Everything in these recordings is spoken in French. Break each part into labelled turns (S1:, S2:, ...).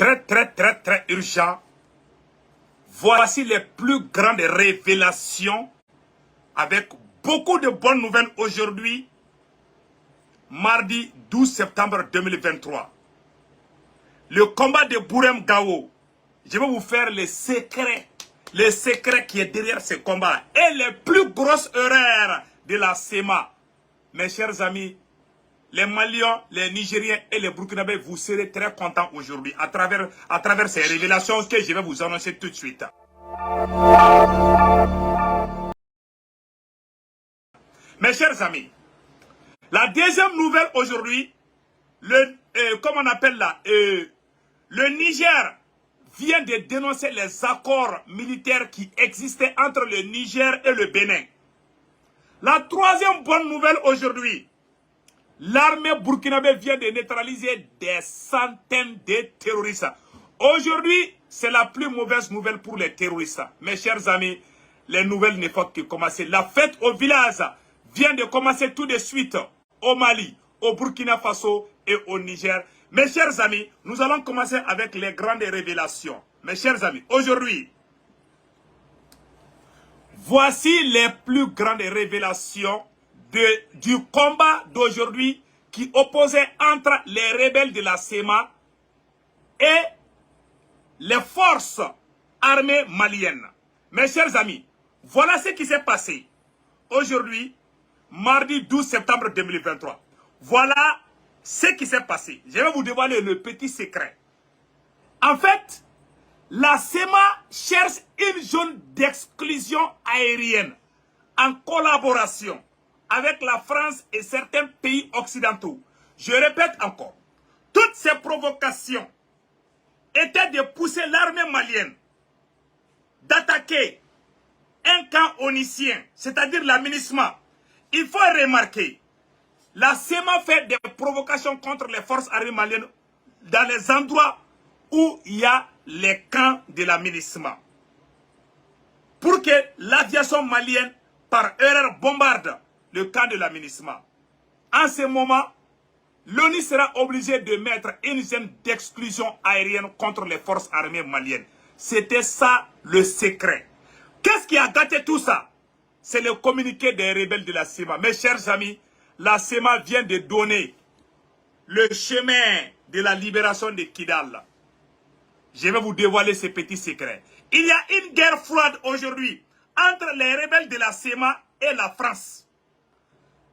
S1: très urgent. Voici les plus grandes révélations avec beaucoup de bonnes nouvelles aujourd'hui, mardi 12 septembre 2023. Le combat de Bourem Gao. Je vais vous faire les secrets qui est derrière ce combat et les plus grosses erreurs de la SEMA. Mes chers amis, les Maliens, les Nigériens et les Burkinabés, vous serez très contents aujourd'hui à travers ces révélations que je vais vous annoncer tout de suite. Mes chers amis, la deuxième nouvelle aujourd'hui, comment on appelle là, le Niger vient de dénoncer les accords militaires qui existaient entre le Niger et le Bénin. La troisième bonne nouvelle aujourd'hui, l'armée burkinabé vient de neutraliser des centaines de terroristes. Aujourd'hui, c'est la plus mauvaise nouvelle pour les terroristes. Mes chers amis, les nouvelles ne font que commencer. La fête au village vient de commencer tout de suite au Mali, au Burkina Faso et au Niger. Mes chers amis, nous allons commencer avec les grandes révélations. Mes chers amis, aujourd'hui, voici les plus grandes révélations du combat d'aujourd'hui qui opposait entre les rebelles de la SEMA et les forces armées maliennes. Mes chers amis, voilà ce qui s'est passé aujourd'hui, mardi 12 septembre 2023. Voilà ce qui s'est passé. Je vais vous dévoiler le petit secret. En fait, la SEMA cherche une zone d'exclusion aérienne en collaboration avec la France et certains pays occidentaux. Je répète encore, toutes ces provocations étaient de pousser l'armée malienne d'attaquer un camp onusien, c'est-à-dire la MINUSMA. Il faut remarquer, la SEMA fait des provocations contre les forces armées maliennes dans les endroits où il y a les camps de la MINUSMA. Pour que l'aviation malienne, par erreur, bombarde le camp de la MINUSMA. En ce moment, l'ONU sera obligée de mettre une zone d'exclusion aérienne contre les forces armées maliennes. C'était ça le secret. Qu'est-ce qui a gâté tout ça? C'est le communiqué des rebelles de la SEMA. Mes chers amis, la SEMA vient de donner le chemin de la libération de Kidal. Je vais vous dévoiler ce petit secret. Il y a une guerre froide aujourd'hui entre les rebelles de la SEMA et la France.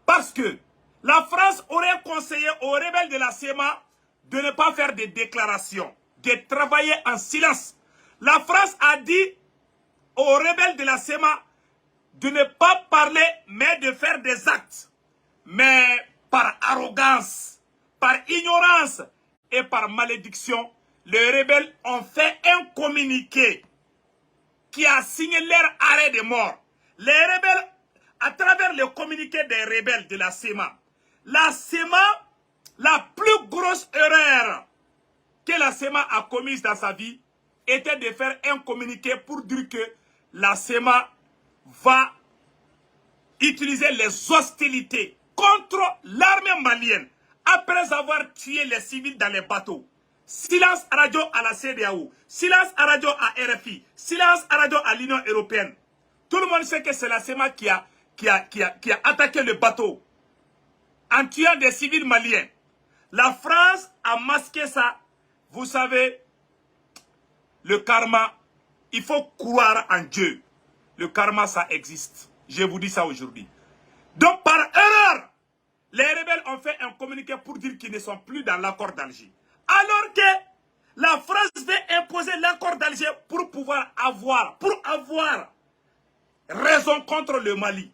S1: Parce que la France aurait conseillé aux rebelles de la SEMA de ne pas faire de déclarations, de travailler en silence. La France a dit aux rebelles de la SEMA de ne pas parler, mais de faire des actes. Mais par arrogance, par ignorance et par malédiction, les rebelles ont fait un communiqué qui a signé leur arrêt de mort. Les rebelles, à travers le communiqué des rebelles de la SEMA, la plus grosse erreur que la SEMA a commise dans sa vie était de faire un communiqué pour dire que la SEMA va utiliser les hostilités contre l'armée malienne après avoir tué les civils dans les bateaux. Silence à radio à la CEDEAO, silence à radio à RFI, silence à radio à l'Union européenne. Tout le monde sait que c'est la SEMA qui a attaqué le bateau en tuant des civils maliens. La France a masqué ça. Vous savez, le karma, il faut croire en Dieu. Le karma, ça existe. Je vous dis ça aujourd'hui. Donc, par erreur, les rebelles ont fait un communiqué pour dire qu'ils ne sont plus dans l'accord d'Alger. Alors que la France veut imposer l'accord d'Alger pour avoir raison contre le Mali.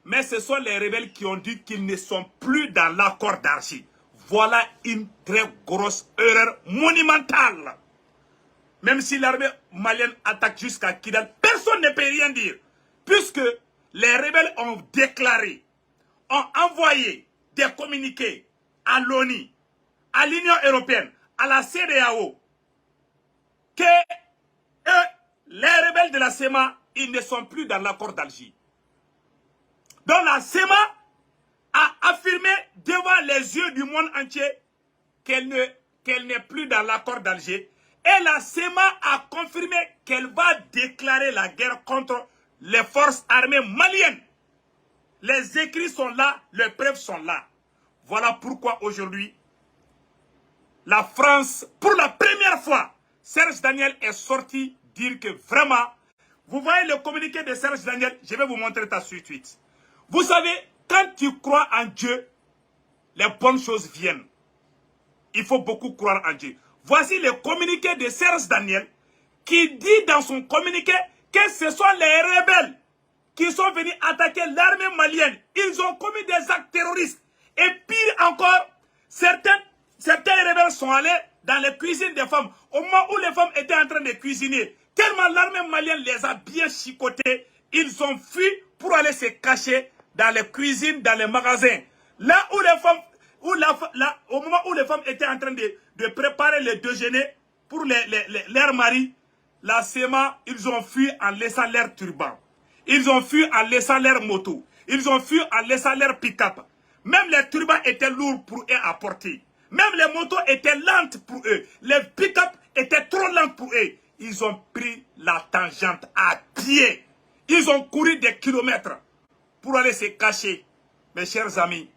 S1: Mais ce sont les rebelles qui ont dit qu'ils ne sont plus dans l'accord d'Alger. Voilà une très grosse erreur monumentale. Même si l'armée malienne attaque jusqu'à Kidal, personne ne peut rien dire. Puisque les rebelles ont déclaré, ont envoyé des communiqués à l'ONU, à l'Union européenne, à la CEDEAO, que eux, les rebelles de la SEMA, ils ne sont plus dans l'accord d'Alger. Donc la SEMA a affirmé devant les yeux du monde entier qu'elle n'est plus dans l'accord d'Alger. Et la SEMA a confirmé qu'elle va déclarer la guerre contre les forces armées maliennes. Les écrits sont là, les preuves sont là. Voilà pourquoi aujourd'hui, la France, pour la première fois, Serge Daniel est sorti dire que vraiment, vous voyez le communiqué de Serge Daniel, je vais vous montrer ça sur Twitter. Vous savez, quand tu crois en Dieu, les bonnes choses viennent. Il faut beaucoup croire en Dieu. Voici le communiqué de Serge Daniel qui dit dans son communiqué que ce sont les rebelles qui sont venus attaquer l'armée malienne. Ils ont commis des actes terroristes. Et pire encore, certains rebelles sont allés dans les cuisines des femmes. Au moment où les femmes étaient en train de cuisiner, tellement l'armée malienne les a bien chicotés, ils ont fui pour aller se cacher dans les cuisines, dans les magasins. Là où les femmes, au moment où les femmes étaient en train de préparer le déjeuner pour leurs maris, la SEMA, ils ont fui en laissant leur turban. Ils ont fui en laissant leur moto. Ils ont fui en laissant leur pick-up. Même les turbans étaient lourds pour eux à porter. Même les motos étaient lentes pour eux. Les pick-up étaient trop lents pour eux. Ils ont pris la tangente à pied. Ils ont couru des kilomètres pour aller se cacher. Mes chers amis,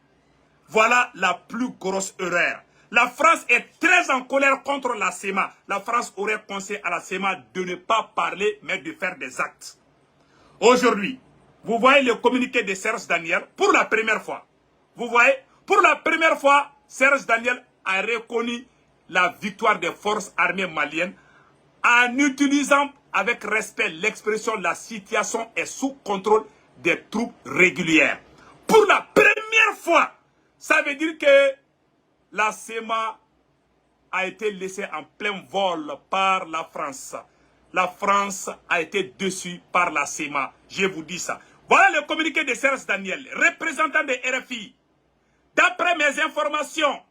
S1: voilà la plus grosse erreur. La France est très en colère contre la SEMA. La France aurait conseillé à la SEMA de ne pas parler, mais de faire des actes. Aujourd'hui, vous voyez le communiqué de Serge Daniel pour la première fois. Vous voyez, pour la première fois, Serge Daniel a reconnu la victoire des forces armées maliennes en utilisant avec respect l'expression « la situation est sous contrôle des troupes régulières ». Pour la première fois, ça veut dire que la SEMA a été laissée en plein vol par la France. La France a été déçue par la SEMA. Je vous dis ça. Voilà le communiqué de Serge Daniel, représentant de RFI. D'après mes informations,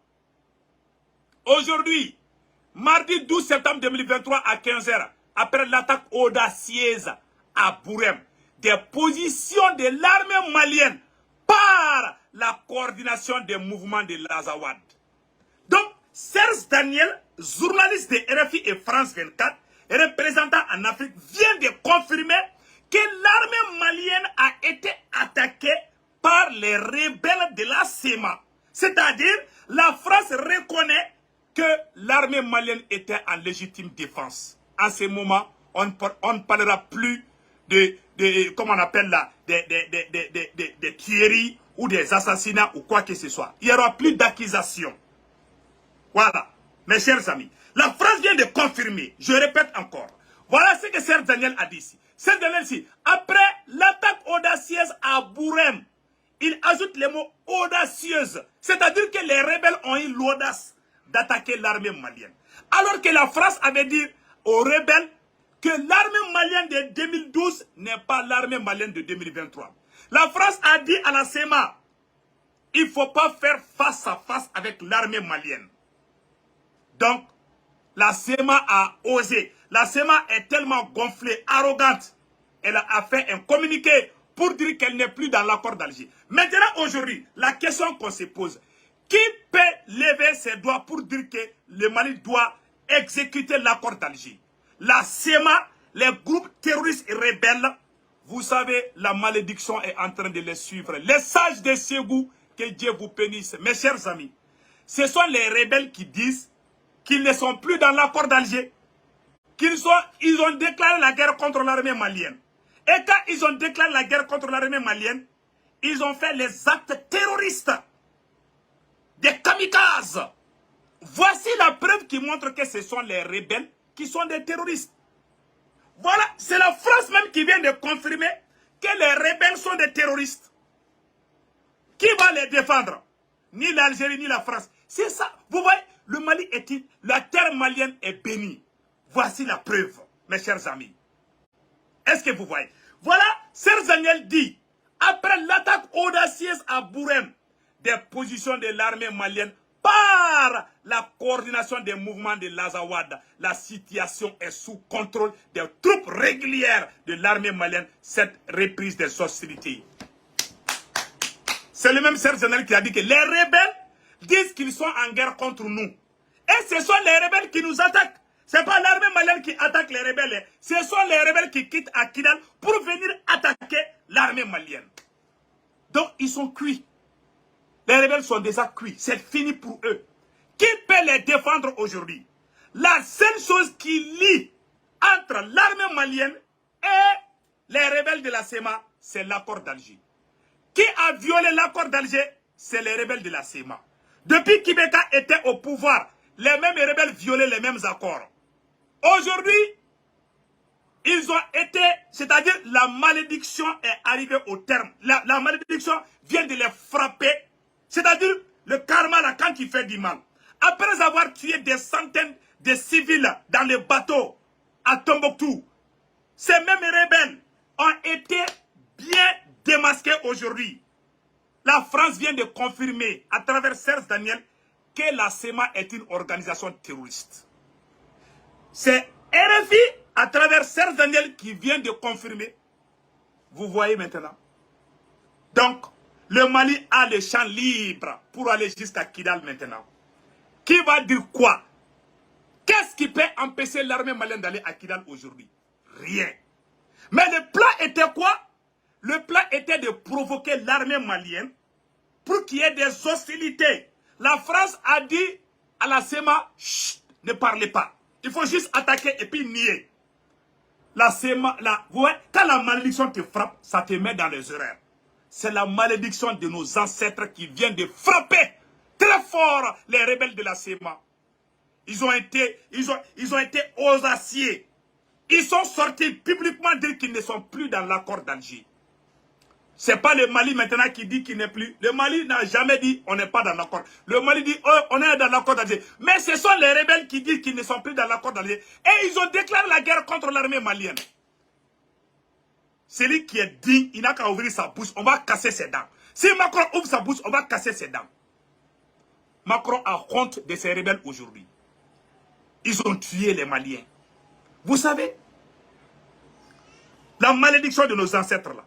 S1: aujourd'hui, mardi 12 septembre 2023 à 15 h, après l'attaque audacieuse à Bourem, des positions de l'armée malienne par la coordination des mouvements de l'Azawad. Donc, Serge Daniel, journaliste de RFI et France 24, représentant en Afrique, vient de confirmer que l'armée malienne a été attaquée par les rebelles de la SEMA. C'est-à-dire, la France reconnaît que l'armée malienne était en légitime défense. En ce moment, on ne parlera plus comment on appelle là, des tueries ou des assassinats ou quoi que ce soit. Il n'y aura plus d'accusations. Voilà, mes chers amis. La France vient de confirmer, je répète encore. Voilà ce que Serge Daniel a dit ici. Serge Daniel dit, après l'attaque audacieuse à Bourem, il ajoute les mots audacieuse. C'est-à-dire que les rebelles ont eu l'audace d'attaquer l'armée malienne. Alors que la France avait dit aux rebelles que l'armée malienne de 2012 n'est pas l'armée malienne de 2023. La France a dit à la SEMA, il ne faut pas faire face à face avec l'armée malienne. Donc, la SEMA a osé. La SEMA est tellement gonflée, arrogante. Elle a fait un communiqué pour dire qu'elle n'est plus dans l'accord d'Alger. Maintenant, aujourd'hui, la question qu'on se pose, qui peut lever ses doigts pour dire que le Mali doit exécuter l'accord d'Alger? La SEMA, les groupes terroristes et rebelles, vous savez, la malédiction est en train de les suivre. Les sages de Ségou, que Dieu vous bénisse. Mes chers amis, ce sont les rebelles qui disent qu'ils ne sont plus dans l'accord d'Alger, ils ont déclaré la guerre contre l'armée malienne. Et quand ils ont déclaré la guerre contre l'armée malienne, ils ont fait les actes terroristes, des kamikazes. Voici la preuve qui montre que ce sont les rebelles qui sont des terroristes. Voilà, c'est la France même qui vient de confirmer que les rebelles sont des terroristes. Qui va les défendre? Ni l'Algérie, ni la France. C'est ça. Vous voyez, le Mali la terre malienne est bénie. Voici la preuve, mes chers amis. Est-ce que vous voyez? Voilà, Serge Daniel dit, après l'attaque audacieuse à Bourem, des positions de l'armée malienne par la coordination des mouvements de l'Azawad, la situation est sous contrôle des troupes régulières de l'armée malienne, cette reprise des hostilités. C'est le même Serge Daniel qui a dit que les rebelles disent qu'ils sont en guerre contre nous. Et ce sont les rebelles qui nous attaquent. C'est n'est pas l'armée malienne qui attaque les rebelles. Ce sont les rebelles qui quittent à Kidal pour venir attaquer l'armée malienne. Donc, ils sont cuits. Les rebelles sont déjà cuits. C'est fini pour eux. Qui peut les défendre aujourd'hui? La seule chose qui lie entre l'armée malienne et les rebelles de la SEMA, c'est l'accord d'Alger. Qui a violé l'accord d'Alger? C'est les rebelles de la SEMA. Depuis qu'Ibeka était au pouvoir, les mêmes rebelles violaient les mêmes accords. Aujourd'hui, ils ont été, c'est-à-dire la malédiction est arrivée au terme. La malédiction vient de les frapper, c'est-à-dire le karma là, quand il fait du mal. Après avoir tué des centaines de civils dans les bateaux à Tombouctou, ces mêmes rebelles ont été bien démasqués aujourd'hui. La France vient de confirmer à travers Serge Daniel que la SEMA est une organisation terroriste. C'est RFI à travers Serge Daniel qui vient de confirmer. Vous voyez maintenant. Donc, le Mali a le champ libre pour aller jusqu'à Kidal maintenant. Qui va dire quoi? Qu'est-ce qui peut empêcher l'armée malienne d'aller à Kidal aujourd'hui? Rien. Mais le plan était quoi? Le plan était de provoquer l'armée malienne pour qu'il y ait des hostilités. La France a dit à la SEMA, ne parlez pas. Il faut juste attaquer et puis nier. La SEMA, vous voyez, quand la malédiction te frappe, ça te met dans les erreurs. C'est la malédiction de nos ancêtres qui vient de frapper très fort les rebelles de la SEMA. Ils ont été aux aciers. Ils sont sortis publiquement dire qu'ils ne sont plus dans l'accord d'Alger. Ce n'est pas le Mali maintenant qui dit qu'il n'est plus. Le Mali n'a jamais dit on n'est pas dans l'accord. Le Mali dit oh, on est dans l'accord d'Alger. Mais ce sont les rebelles qui disent qu'ils ne sont plus dans l'accord d'Alger. Et ils ont déclaré la guerre contre l'armée malienne. Celui qui est digne, il n'a qu'à ouvrir sa bouche, on va casser ses dents. Si Macron ouvre sa bouche, on va casser ses dents. Macron a honte de ces rebelles aujourd'hui. Ils ont tué les Maliens. Vous savez, la malédiction de nos ancêtres là,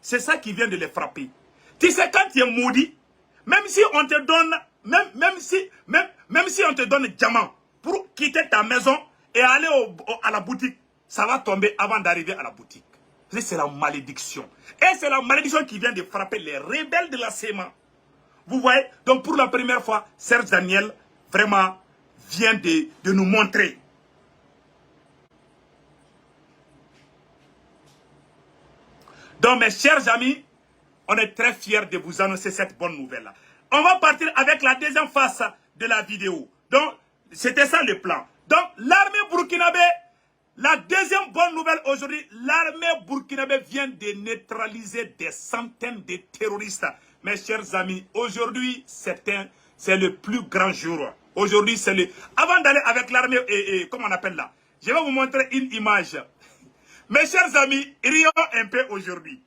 S1: c'est ça qui vient de les frapper. Tu sais, quand tu es maudit, même si on te donne, même si on te donne diamant pour quitter ta maison et aller à la boutique, ça va tomber avant d'arriver à la boutique. C'est la malédiction. Et c'est la malédiction qui vient de frapper les rebelles de la SEMA. Vous voyez, donc pour la première fois, Serge Daniel vraiment vient de nous montrer. Donc mes chers amis, on est très fiers de vous annoncer cette bonne nouvelle-là. On va partir avec la deuxième face de la vidéo. Donc, c'était ça le plan. Donc, l'armée burkinabé, la deuxième bonne nouvelle aujourd'hui, l'armée burkinabé vient de neutraliser des centaines de terroristes. Mes chers amis, aujourd'hui, c'est le plus grand jour. Aujourd'hui, c'est le... Avant d'aller avec l'armée, comment on appelle là, je vais vous montrer une image. Mes chers amis, rions un peu aujourd'hui.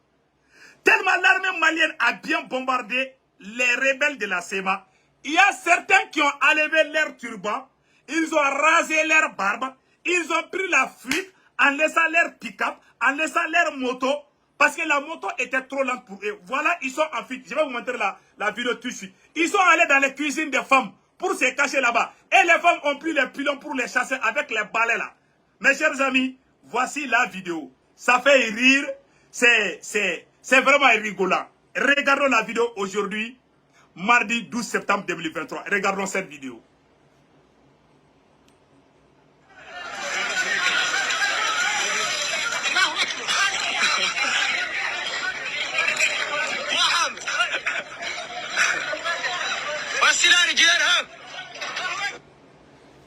S1: Tellement l'armée malienne a bien bombardé les rebelles de la SEMA, il y a certains qui ont enlevé leur turban, ils ont rasé leur barbe, ils ont pris la fuite en laissant leur pick-up, en laissant leur moto, parce que la moto était trop lente pour eux. Voilà, ils sont en fuite. Je vais vous montrer la vidéo tout de suite. Ils sont allés dans les cuisines des femmes pour se cacher là-bas. Et les femmes ont pris les pilons pour les chasser avec les balais là. Mes chers amis, voici la vidéo. Ça fait rire, c'est vraiment rigolant. Regardons la vidéo aujourd'hui, mardi 12 septembre 2023. Regardons cette vidéo.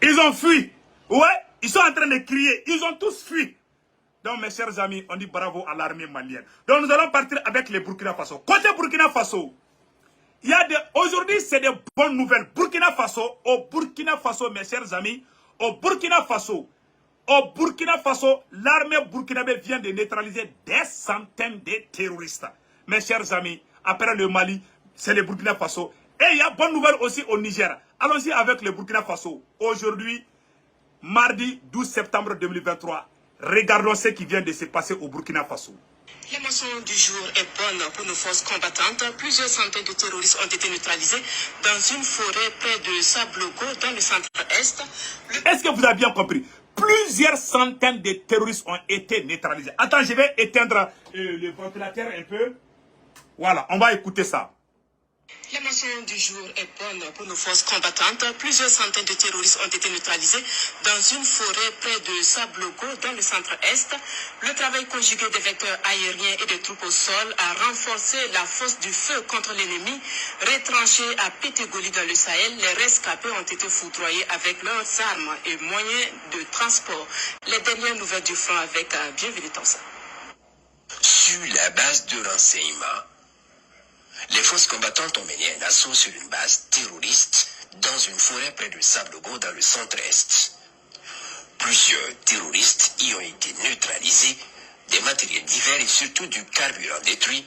S1: Ils ont fui. Ouais, ils sont en train de crier. Ils ont tous fui. Donc, mes chers amis, on dit bravo à l'armée malienne. Donc, nous allons partir avec les Burkina Faso. Côté Burkina Faso, il y a aujourd'hui, c'est des bonnes nouvelles. Burkina Faso, au Burkina Faso, mes chers amis, au Burkina Faso, l'armée burkinabé vient de neutraliser des centaines de terroristes. Mes chers amis, après le Mali, c'est le Burkina Faso. Et il y a bonne nouvelle aussi au Niger. Allons-y avec le Burkina Faso. Aujourd'hui, mardi 12 septembre 2023, regardons ce qui vient de se passer au Burkina Faso.
S2: La motion du jour est bonne pour nos forces combattantes. Plusieurs centaines de terroristes ont été neutralisés dans une forêt près de Sablogo, dans le centre-est.
S1: Est-ce que vous avez bien compris? Plusieurs centaines de terroristes ont été neutralisés. Attends, je vais éteindre le ventilateur un peu. Voilà, on va écouter ça.
S2: La motion du jour est bonne pour nos forces combattantes. Plusieurs centaines de terroristes ont été neutralisés dans une forêt près de Sablogo, dans le centre-est. Le travail conjugué des vecteurs aériens et des troupes au sol a renforcé la force du feu contre l'ennemi. Retranchés à Pétégoli dans le Sahel, les rescapés ont été foudroyés avec leurs armes et moyens de transport. Les dernières nouvelles du front avec Bienvenue Tansa.
S3: Sur la base de renseignements, les forces combattantes ont mené un assaut sur une base terroriste dans une forêt près de Sablogo dans le centre-est. Plusieurs terroristes y ont été neutralisés, des matériels divers et surtout du carburant détruit,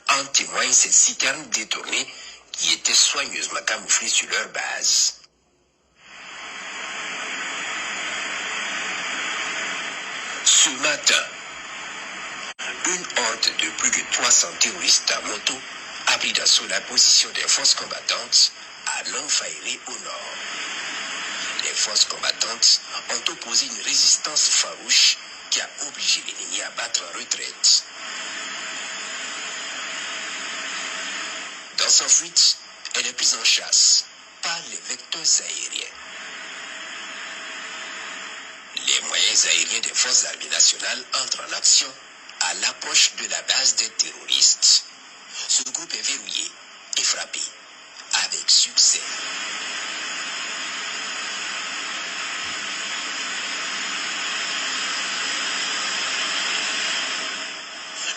S3: en témoignent ces citernes détournées qui étaient soigneusement camouflées sur leur base. Ce matin, une horde de plus de 300 terroristes à moto a pris d'assaut la position des forces combattantes à Longfairé au nord. Les forces combattantes ont opposé une résistance farouche qui a obligé l'ennemi à battre en retraite. Dans sa fuite, elle est prise en chasse par les vecteurs aériens. Les moyens aériens des forces armées nationales entrent en action à l'approche de la base des terroristes. Ce groupe est verrouillé et frappé avec succès.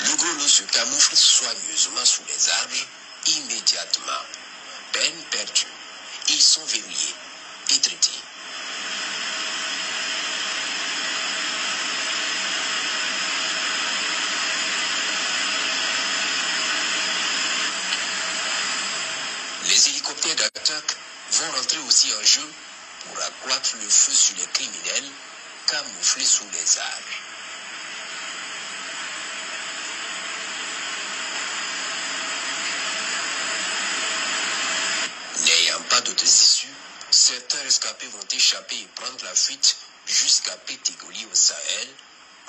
S3: Le gros lot se camoufle soigneusement sous les arbres immédiatement. Peine perdue, ils sont verrouillés et traités. Les hélicoptères d'attaque vont rentrer aussi en jeu pour accroître le feu sur les criminels camouflés sous les arbres. N'ayant pas d'autres issues, certains rescapés vont échapper et prendre la fuite jusqu'à Pétégoli au Sahel,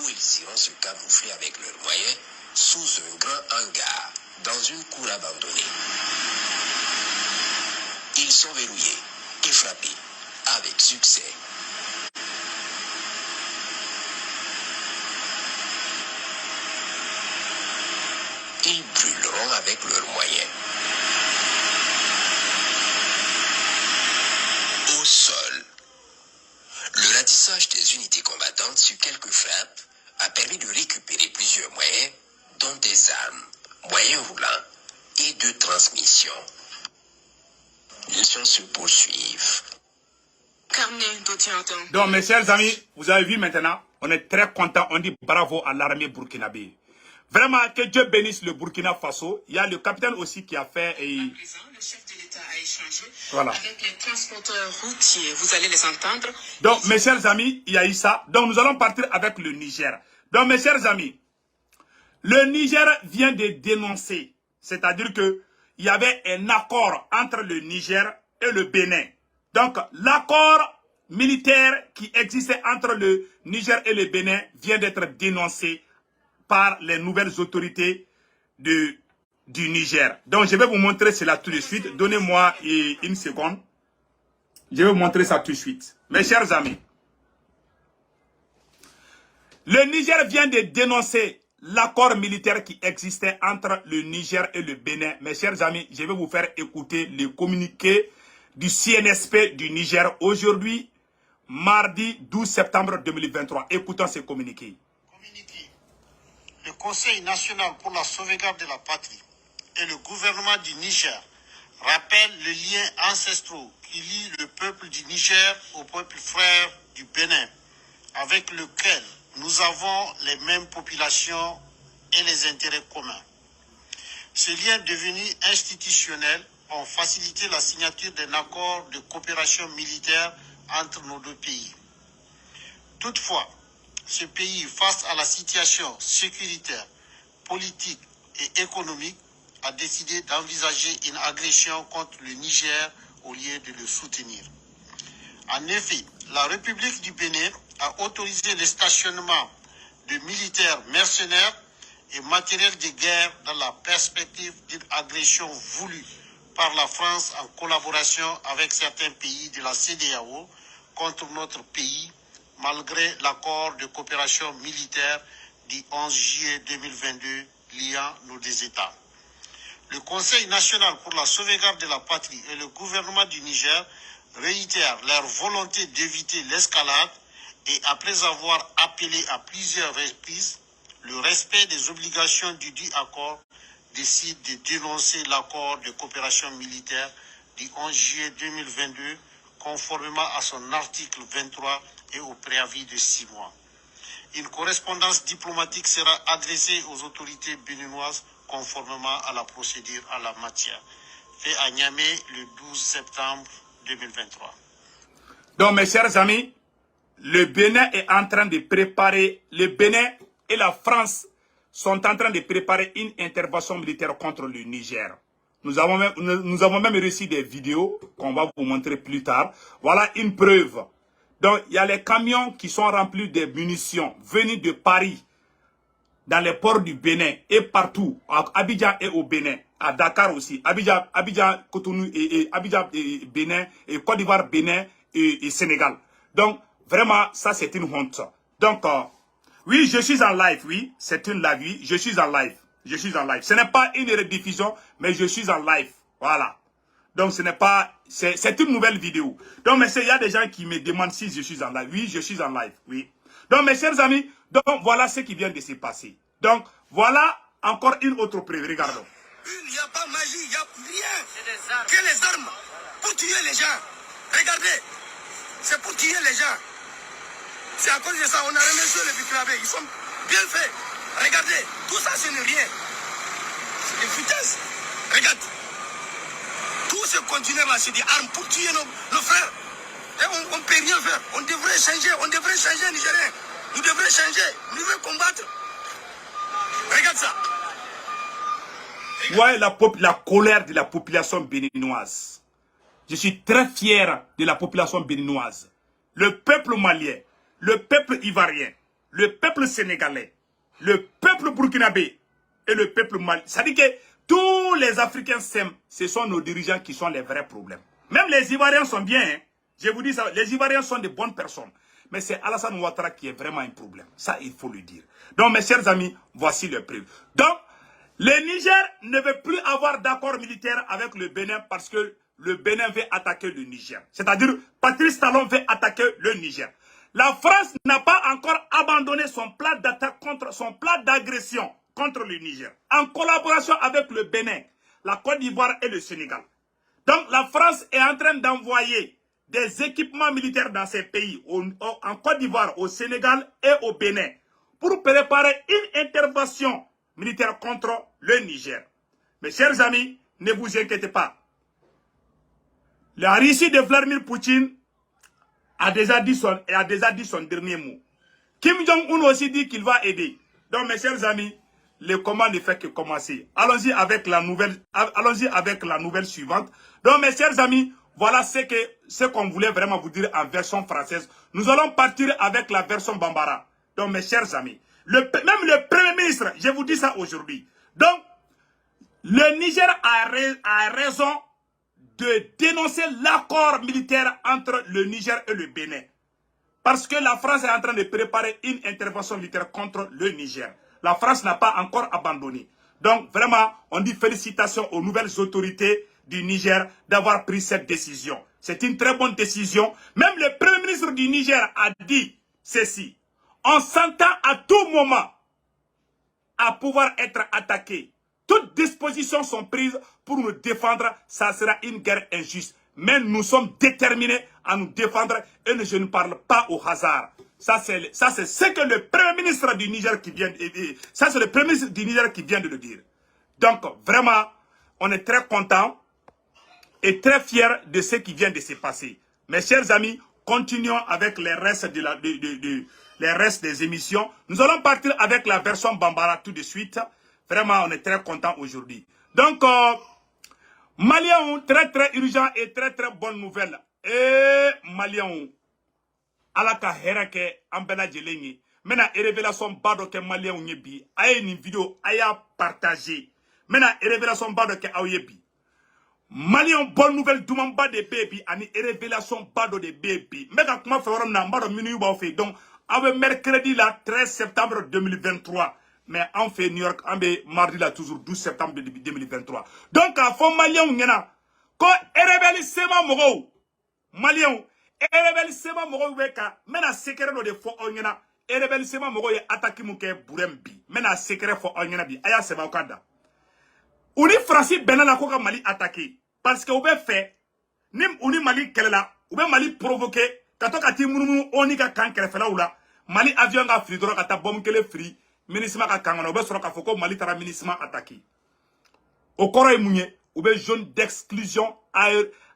S3: où ils iront se camoufler avec leurs moyens sous un grand hangar dans une cour abandonnée. Ils sont verrouillés et frappés avec succès. Ils brûleront avec leurs moyens. Au sol, le ratissage des unités combattantes sur quelques frappes a permis de récupérer plusieurs moyens, dont des armes, moyens roulants et de transmission. Les missions se poursuivent.
S1: Donc, mes chers amis, vous avez vu maintenant, on est très content, on dit bravo à l'armée burkinabé. Vraiment, que Dieu bénisse le Burkina Faso. Il y a le capitaine aussi qui a fait...
S2: Le chef de l'État a échangé
S1: voilà.
S2: Avec les transporteurs routiers. Vous allez les entendre.
S1: Donc, mes chers amis, il y a eu ça. Donc, nous allons partir avec le Niger. Donc, mes chers amis, le Niger vient de dénoncer, c'est-à-dire que il y avait un accord entre le Niger et le Bénin. Donc, l'accord militaire qui existait entre le Niger et le Bénin vient d'être dénoncé par les nouvelles autorités du Niger. Donc, je vais vous montrer cela tout de suite. Donnez-moi une seconde. Je vais vous montrer ça tout de suite. Mes chers amis, le Niger vient de dénoncer l'accord militaire qui existait entre le Niger et le Bénin. Mes chers amis, je vais vous faire écouter le communiqué du CNSP du Niger aujourd'hui, mardi 12 septembre 2023. Écoutons ce communiqué.
S4: Le Conseil national pour la sauvegarde de la patrie et le gouvernement du Niger rappellent les liens ancestraux qui lient le peuple du Niger au peuple frère du Bénin, avec lequel nous avons les mêmes populations et les intérêts communs. Ces liens devenus institutionnels ont facilité la signature d'un accord de coopération militaire entre nos deux pays. Toutefois, ce pays, face à la situation sécuritaire politique et économique, a décidé d'envisager une agression contre le Niger au lieu de le soutenir. En effet, la République du Bénin a autorisé le stationnement de militaires mercenaires et matériel de guerre dans la perspective d'une agression voulue par la France en collaboration avec certains pays de la CEDEAO contre notre pays, malgré l'accord de coopération militaire du 11 juillet 2022 liant nos deux États. Le Conseil national pour la sauvegarde de la patrie et le gouvernement du Niger réitèrent leur volonté d'éviter l'escalade et après avoir appelé à plusieurs reprises le respect des obligations du dit accord, décide de dénoncer l'accord de coopération militaire du 11 juillet 2022 conformément à son article 23 et au préavis de 6 mois. Une correspondance diplomatique sera adressée aux autorités béninoises conformément à la procédure à la matière. Fait à Niamey le 12 septembre 2023.
S1: Donc mes chers amis, le Bénin est en train de préparer, le Bénin et la France sont en train de préparer une intervention militaire contre le Niger. Nous avons même reçu des vidéos qu'on va vous montrer plus tard. Voilà une preuve. Donc, il y a les camions qui sont remplis de munitions venus de Paris, dans les ports du Bénin et partout, à Abidjan et au Bénin, à Dakar aussi, Abidjan, Cotonou et Abidjan, et Bénin, et Côte d'Ivoire, Bénin et Sénégal. Donc, vraiment, ça c'est une honte. Donc, oui, je suis en live, oui, c'est une live, oui, je suis en live. Je suis en live. Ce n'est pas une rediffusion, mais je suis en live. Voilà. Donc, ce n'est pas... C'est une nouvelle vidéo. Donc, mais il y a des gens qui me demandent si je suis en live. Oui, je suis en live. Oui. Donc, mes chers amis, donc, voilà ce qui vient de se passer. Donc, voilà encore une autre preuve. Regardons.
S5: Il n'y a pas magie, il n'y a rien que les armes pour tuer les gens. Regardez, c'est pour tuer les gens. C'est à cause de ça, on a remis sur les Bukinabe. Ils sont bien faits. Regardez, tout ça, ce n'est rien. C'est des foutaises. Regarde. Tout ce continent-là, c'est des armes pour tuer nos frères. Et on ne peut rien faire. On devrait changer, Nigérien. Nous devrions changer, nous devrions combattre. Regarde ça.
S1: Ouais, la colère de la population béninoise. Je suis très fier de la population béninoise. Le peuple malien, le peuple ivoirien, le peuple sénégalais, le peuple burkinabé et le peuple malien. Ça dit que tous les Africains s'aiment. Ce sont nos dirigeants qui sont les vrais problèmes. Même les Ivoiriens sont bien. Hein. Je vous dis ça, les Ivoiriens sont de bonnes personnes. Mais c'est Alassane Ouattara qui est vraiment un problème. Ça, il faut le dire. Donc, mes chers amis, voici le preuve. Donc, le Niger ne veut plus avoir d'accord militaire avec le Bénin parce que le Bénin veut attaquer le Niger. C'est-à-dire, Patrice Talon veut attaquer le Niger. La France n'a pas encore abandonné son plan d'attaque contre son plan d'agression contre le Niger. En collaboration avec le Bénin, la Côte d'Ivoire et le Sénégal. Donc, la France est en train d'envoyer des équipements militaires dans ces pays, en Côte d'Ivoire, au Sénégal et au Bénin, pour préparer une intervention militaire contre le Niger. Mes chers amis, ne vous inquiétez pas. La Russie de Vladimir Poutine a déjà dit son dernier mot. Kim Jong-un aussi dit qu'il va aider. Donc mes chers amis, le combat ne fait que commencer. Allons-y avec la nouvelle suivante. Donc mes chers amis, voilà ce qu'on voulait vraiment vous dire en version française. Nous allons partir avec la version Bambara. Donc mes chers amis, même le Premier ministre, je vous dis ça aujourd'hui. Donc, le Niger a raison de dénoncer l'accord militaire entre le Niger et le Bénin. Parce que la France est en train de préparer une intervention militaire contre le Niger. La France n'a pas encore abandonné. Donc, vraiment, on dit félicitations aux nouvelles autorités du Niger d'avoir pris cette décision. C'est une très bonne décision. Même le Premier ministre du Niger a dit ceci. On s'entend à tout moment à pouvoir être attaqué. Toutes dispositions sont prises pour nous défendre. Ça sera une guerre injuste. Mais nous sommes déterminés à nous défendre et je ne parle pas au hasard. Ça, c'est ce que le Premier ministre du Niger qui vient de dire. Ça, c'est le Premier ministre du Niger qui vient de le dire. Donc, vraiment, on est très contents et très fiers de ce qui vient de se passer. Mes chers amis, continuons avec les restes, les restes des émissions. Nous allons partir avec la version Bambara tout de suite. Vraiment, on est très content aujourd'hui. Donc, Maliens, très très urgent et très très bonne nouvelle. Et Maliens, ala ka herake ambela jelengi. Mena révélation bado ke Maliens nyebi. Aye ni vidéo aya partager. Mena révélation bado ke ayebi. Maliens bonne nouvelle dumamba de baby ani révélation bado de baby. Mega kuma forum na mbado minu ba fait. Donc avec mercredi là 13 septembre 2023. Mais on fait New York, on fait mardi là toujours 12 septembre 2023. Donc à fond Maliens ngena ko rebelle sema mogo. Maliens rebelle sema mogo weka mena secret no de fo ngena rebelle sema mogo ye attaque mu ke burembi. Mena secret fo ngena bi aya sema okada. Uni Francis Benala ko ka Mali attaqué parce que oube fait nim uni Mali kelela oube Mali provoqué kato kati munu oni ka kan kerefela ula Mali avion ga free dro kata bom kele free minisma ka kangana oube soro ka foko Mali tara minisma attaqué o koro e munye oube zone d'exclusion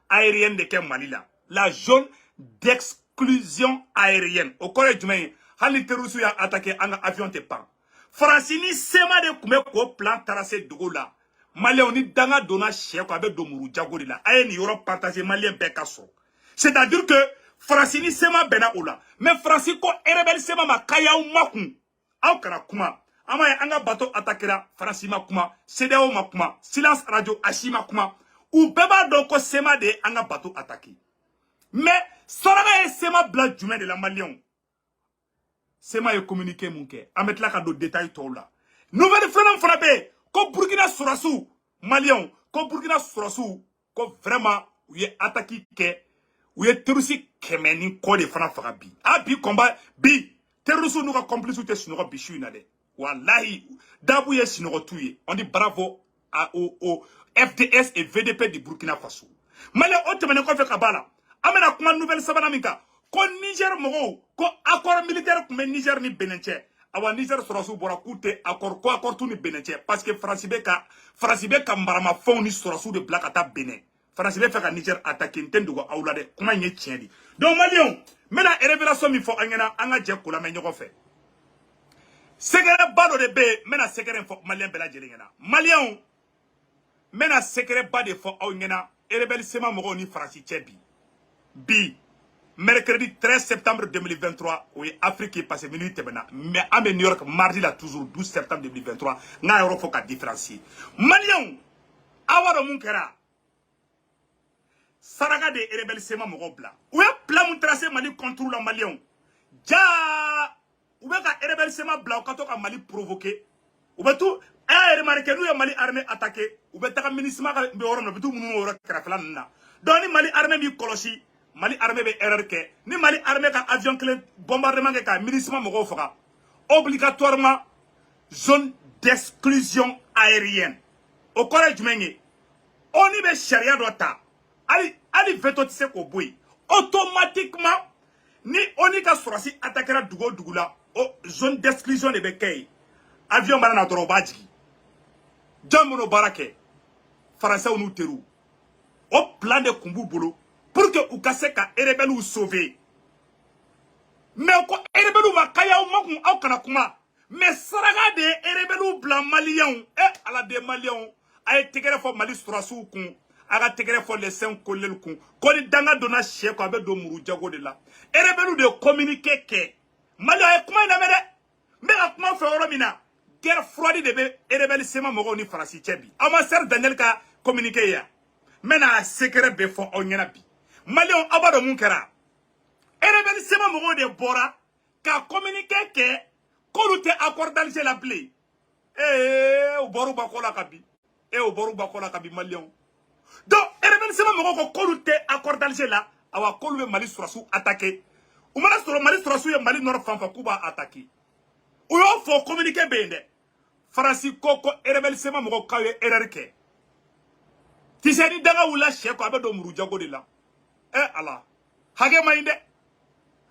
S1: aérienne de ke Mali la zone d'exclusion aérienne o koro e jume hali terusu ya attaqué anga avion te pan Francini sema de kume ko plan tracé de la Malien ni danga dona chèque avec domuru jagori la aye ni Europe partager malien bekaso. C'est-à-dire que Francini sema bena ola mais Francisco rebelle sema makaya ou makun au kana kuma ama ya anga bateau attaquera Francima kuma CDO makuma silence radio ashima kuma ou beba doko sema de anga bateau attaqué mais soraga sema bla jume de la malien sema e communiquer munke amet la ka do détail to la nouvelle fenam frappé ko Burkina Sorasu Malien ko Burkina Sorasu ko vraiment ou ye attaqué ke ou ye terroriste kemeni ko de fana faga bi abi combat bi terroriste nous ka complice te sinogo bichu na de wallahi dabu ye sinogo tuye on dit bravo au FDS et VDP du Burkina Faso Malien o temene ko fe kabala amena kuma nouvelle sabana minka ko Niger mogo ko accord militaire ko Niger ni Benin awa Niger Sorasu bora kute accord tout ni Benin parce que Francibe ka marama fond ni Sorasu de black ata Benin Francibe fait ka Niger attaquer ntendo go awla de kuma nye tieni donc Malien mena révélation mi fo angena anga je ko la me nyoko fe secret bado de be mena secret fo Malien bela jelengena Malien mena secret bade fo angena rebelle sema mo ni Franci chebi bi mercredi 13 septembre 2023, oui, Afrique est passée minute maintenant. Mais à New York, mardi là, toujours 12 septembre 2023, n'a euro faut qu'à différencier. Malion, awaro munkera. Saraga de rebelle sema mogobla. Où est plan mon tracé Mali contrôle la Malion. Ja, où est ka rebelle sema bla quand on Mali provoqué. Où est tout remarqué nous Mali armée attaqué. Où est ta ministre ma be oro no bitu munu oro krafla na. Doni Mali armée bi kolosi. Mali armée be erreur ke ni Mali armée ka avion clé bombardement ke ka ministre mogo faka obligatoirement zone d'exclusion aérienne au corps du mengi oni be sharia dota ali veto tise ko boy automatiquement ni oni ka sorasi attaquera dugula o zone d'exclusion de bekay avion bana doro badji jamuno barake français onu teru au plan de kumbu bolo pour que ou kase ka rebelle ou sauver mais ko rebelle ou makaya ou makun au kana kuma mais saraga de rebelle ou blanc malien ala de malien ay tegere fo Mali Sorasu kun aga tegere fo les 5 kolel kun ko ni danga dona chef ko abe do muru jago de la rebelle de communiquer ke Mali ay kuma na mede mais akuma fe oromina guerre froide de be rebelle sema mogo ni Franci chebi ama ser Daniel ka communiquer ya mena secret be fo onyana bi Malion abado munkera rebelle sema mogo de bora ka communiquer ke ko te accord d'Alger la play o boru bakola kabi o boru bakola kabi Malion donc rebelle sema mogo ko te accord d'Alger la awa ko le Mali Sorasu attaquer o mala soro Mali Sorasu ya Mali Nord fanfa kuba attaquer o yo fo communiquer bende Francisco ko rebelle sema mogo kawe erreur tiseni daga wula sheko abedo muru jago de la ala hage mainde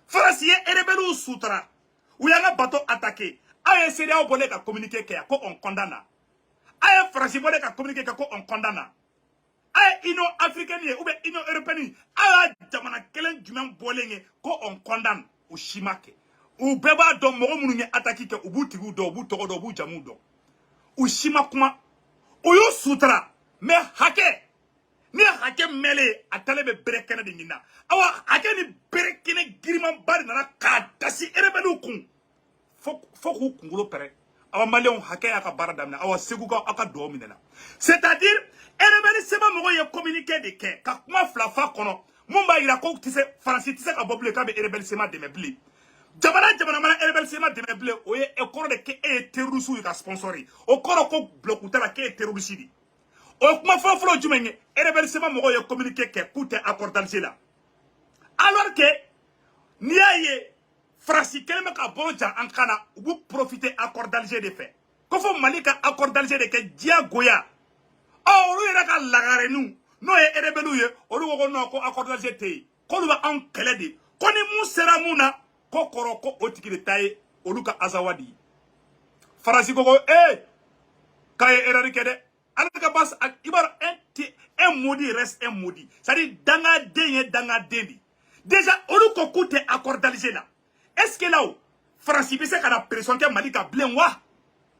S1: Francie rebelle sutra ou yanga bateau attaqué aye CDAO bolé ka communiquer ke ko on condamne aye Francie bolé ka communiquer ke ko on condamne aye Union africaine ou bien Union européenne aye jamana kelen jumen bolé ko on condamne o shimake ou beba do mogo munu attaqué ke ubu tigu do ubu togo do ubu jamu do u shima kuma u y'u sutura mais hakɛ ni hakɛ mɛlen a talen bɛ bere kɛnɛ de ɲinina awa hakɛ ni bere kɛnɛ girimanba de nana k'a dasi rebelliw kun fo k'u kunkolo pɛrɛ awa maliyɛnw hakɛ y'a ka baara daminɛ awa segu ka aw ka dugawu minɛ la c'est-à-dire rebelle seba mɔgɔw ye communiqué de kɛ ka kuma fila fa kɔnɔ mun b'a yira ko faransi tɛ se ka bɔ bilen k'a bɛ rebelle sema dɛmɛ bilen jamana mana rebelle sema dɛmɛ bilen o ye kɔrɔ de k'e ye terroriste ye ka sponsor ye o kɔrɔ ko bloc t'a la k'e ye terroriste de o kuma fɔlɔfɔlɔ jumɛn ye rebelle sema mɔgɔw ye communiqué kɛ k'u tɛ accord d'Alger la alors que n'i y'a ye faransi kelen bɛ ka bolo jan an kan na u b'u profiter accord d'Alger de fɛ ko fɔ mali ka accord d'Alger de kɛ diyagoya olu yɛrɛ ka lagareninw n'o ye rebelliw ye olu ko non ko accord d'Alger tɛ yen k'olu bɛ anw kɛlɛ de ko ni mun sera mun na ko kɔrɔ ko o tigi de ta ye olu ka azawa de ye faransi ko k'a ye erreur kɛ dɛ ale ka bas i b'a dɔn un maudit reste un maudit c'est-à-dire dangaden ye dangaden de déjà olu ko k'u tɛ accord d'Alger la est-ce que là faransi bɛ se ka na pression kɛ mali kan bilen wa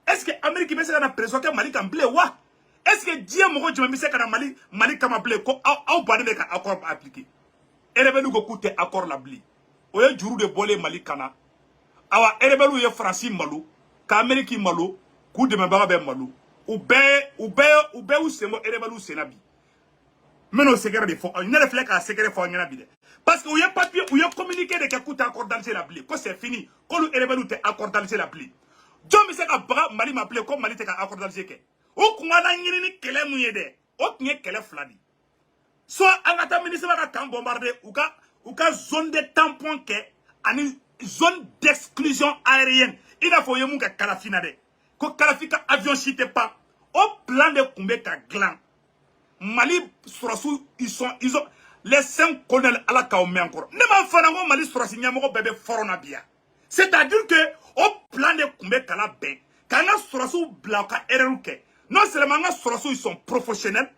S1: est-ce que amérique bɛ se ka na pression kɛ mali kan bilen wa est-ce que diɲɛ mɔgɔ jumɛn bɛ se ka na mali kama bilen ko aw bannen bɛ ka accord appliquer rebelliw ko k'u tɛ accord la bilen o ye juru de bɔlen mali kana awa rebelliw ye faransi malo ka amérique malo k'u dɛmɛbaga bɛ malo u bɛɛ y'u sen bɔ rebelliw senna bi n bɛn'o secret de fɔ ne yɛrɛ filɛ k'a secret fɔ aw ɲɛna bi dɛ parce que u ye papier u ye communiqué de kɛ k'u tɛ accord d'Alger la bilen ko c'est fini k'olu rebelliw tɛ accord d'Alger la bilen jɔn bɛ se ka baga mali ma bilen ko mali tɛ ka accord d'Alger kɛ o kun ka ɲini ni kɛlɛ mun ye dɛ o tun ye kɛlɛ fila de soit an ka taa ministre ka camp bombarder u ka zone de tampon kɛ ani zone d'exclusion aérienne i n'a fɔ o ye mun kɛ Kalafi na dɛ ko Kalafi ka avion si tɛ pan o plan de tun bɛ ka dilan mali sɔrɔsiw ils ont les 5 colonels ala k'aw mɛn kɔrɔ ne m'a fana ko mali sɔrɔsi ɲɛmɔgɔ bɛɛ bɛ fɔrɔn na bi yan c'est-à-dire que o plan de tun bɛ kala bɛn k'an ka sɔrɔsiw bila u ka erreur kɛ non seulement an ka sɔrɔsiw ils sont professionnels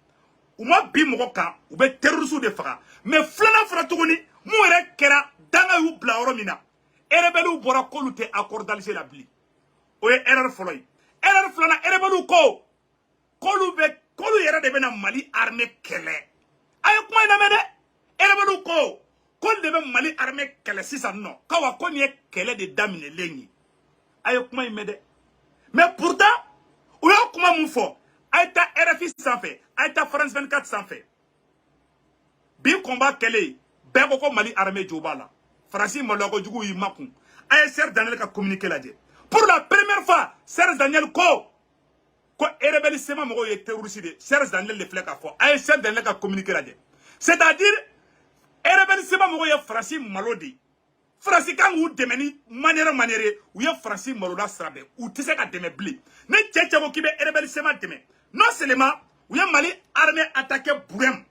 S1: u ma bi mɔgɔ kan u bɛ terroristes de faga mais filanan fana tuguni mun yɛrɛ kɛra danga y'u bila yɔrɔ min na rebelliw bɔra k'olu tɛ accord d'Alger la bilen o ye erreur fɔlɔ ye erreur filanan rebelliw ko k'olu yɛrɛ de bɛna mali armée kɛlɛ a ye kuma in lamɛn dɛ rebelliw ko k'olu de bɛ mali armée kɛlɛ sisan nɔ k'awa ko nin ye kɛlɛ de daminɛlen ye a ye kuma in mɛn dɛ mais pourtant u y'a kuma mun fɔ a ye taa RFI sanfɛ a ye taa France 24 sanfɛ bi combat kɛlen bɛɛ ko ko mali armée jo b'a la faransi maloyakojugu y'i makun a ye Serge Daniel ka communiqué lajɛ pour la première fois Serge Daniel ko rebelle sema mɔgɔw ye terroriste de Serge Daniel de filɛ k'a fɔ a ye Serge Daniel ka communiqué lajɛ c'est-à-dire rebelle sema mɔgɔw ye faransi malo de faransi kan k'u dɛmɛ ni manière u ye faransi malola sira bɛɛ u tɛ se ka dɛmɛ bilen ni cɛ ko k'i bɛ rebelle sema dɛmɛ non seulement u ye mali armée attaqué Burem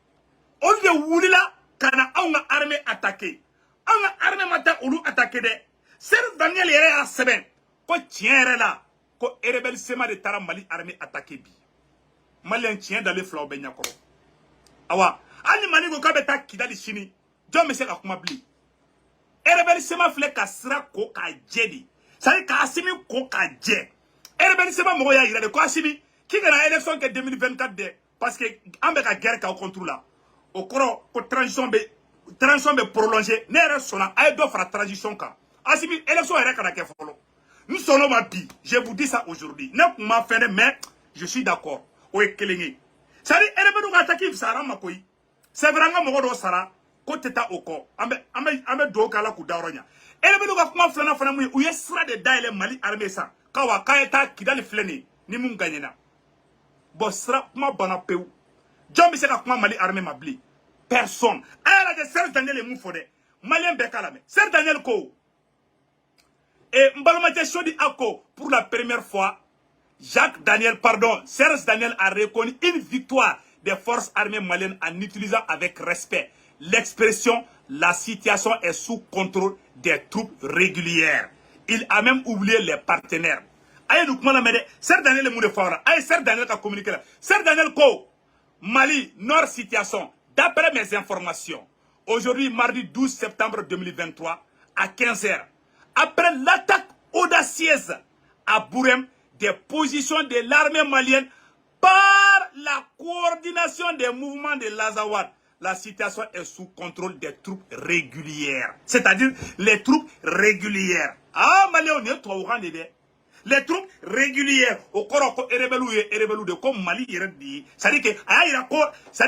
S1: olu de wulila ka na anw ka armée attaqué anw ka armée ma taa olu attaqué dɛ Serge Daniel yɛrɛ y'a sɛbɛn ko tiɲɛ yɛrɛ la ko rebelle sema de taara mali armée attaqué bi maliyɛn tiɲɛ dalen filaw bɛ ɲɛkɔrɔ awa hali ni mali ko k'a bɛ taa Kidali sini jɔn bɛ se ka kuma bilen rebelle sema filɛ ka sira ko k'a jɛ de c'est-à-dire ka Assimi ko k'a jɛ rebelle sema mɔgɔw y'a yira de ko Assimi k'i kana élection kɛ 2024 dɛ parce que an bɛ ka guerre k'aw contre la o kɔrɔ ko transition bɛ prolonger ne yɛrɛ sɔnna a ye dɔ fara transition kan Assimi élection yɛrɛ kana kɛ fɔlɔ n sɔnna o ma bi je vous dis ça aujourd'hui ne kun ma fɛn dɛ mais je suis d'accord o ye kelen ye c'est-à-dire rebelle ka attaque fisayara an ma koyi c'est vrai an ka mɔgɔ dɔw sara ko tɛ taa o kɔ an bɛ dugawu kɛ Ala k'u dayɔrɔ ɲa rebelle ka kuma filanan fana mun ye u ye sira de dayɛlɛ mali armée san k'awa k'a ye taa Kidali filɛ nin ye ni mun gagnera bon sira kuma banna pewu jɔn bɛ se ka kuma mali armée ma bilen personne a y'a lajɛ Serge Daniel ye mun fɔ dɛ maliyɛn bɛɛ k'a lamɛn Serge Daniel ko n balimacɛ Sodi Ako pour la première fois Serge Daniel a reconnu une victoire des forces armées maliennes en utilisant avec respect l'expression « la situation est sous contrôle des troupes régulières ». Il a même oublié les partenaires. Aïe, nous comment la mêler Serge Daniel est mou de fort. Aïe, Serge Daniel a communiqué là. Serge Daniel ko Mali, nord situation. D'après mes informations, aujourd'hui, mardi 12 septembre 2023, à 15h, après l'attaque audacieuse à Burem, des positions de l'armée malienne par la coordination des mouvements de l'Azawad. La situation est sous contrôle des troupes régulières. C'est-à-dire les troupes régulières. Ah, Mali, on est trop au les troupes régulières au corps et rebellou de comme Mali dit. C'est-à-dire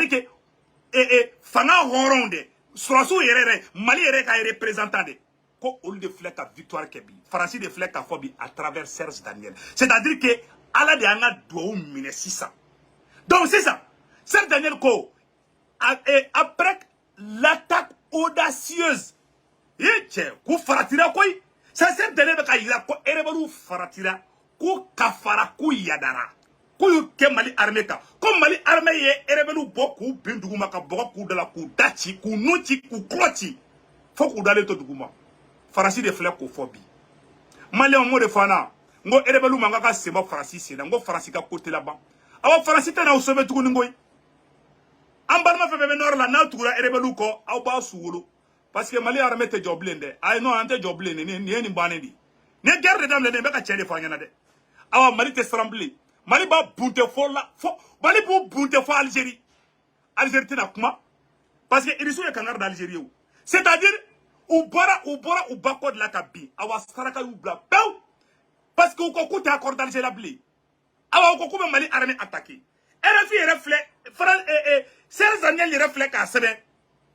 S1: que Fana Horonde, Sorasu Yere, Mali Yere ka représentant de. Ko ol de flèche à victoire kebi. Francis de flèche à phobie à travers Serge Daniel. C'est-à-dire que ala de anga doit mine 600. Donc c'est ça. Serge Daniel ko après l'attaque audacieuse. Et tiens, ko faratira koi. Ça Serge Daniel ka ira ko erebalu faratira ko kafara ko yadara. Ko ke Mali armée ka. Comme Mali armée ye erebalu boku binduguma ka boku de la ku dachi ku nuti ku kloti. Faut ku dale to duguma. Farasi de flèche ko phobie. Mali on mo de fana. Ngo erebalu manga ka sema farasi sena ngo farasi ka côté là-bas. Awa farasi tana osobe tugu ngoy. Ambarma fe bebe nor la na tugura erebalu ko aw ba suwolo. Parce que Mali armée te joblende. Ay non ante joblende ni banedi. Ne guerre de dame le be ka tiende fanyana de. Awa Mali te srambli. Mali ba bunte fo la fo Mali bu bunte fo Algérie. Algérie tena kuma parce que irisu e kangar d'Algérie ou. C'est-à-dire ou bako de la kabi. Awa saraka ou bla. Parce que ou ko ta accord d'Alger la bli. Awa ko ko Mali armée attaqué. RFI reflet Serge Daniel reflet ka sebe.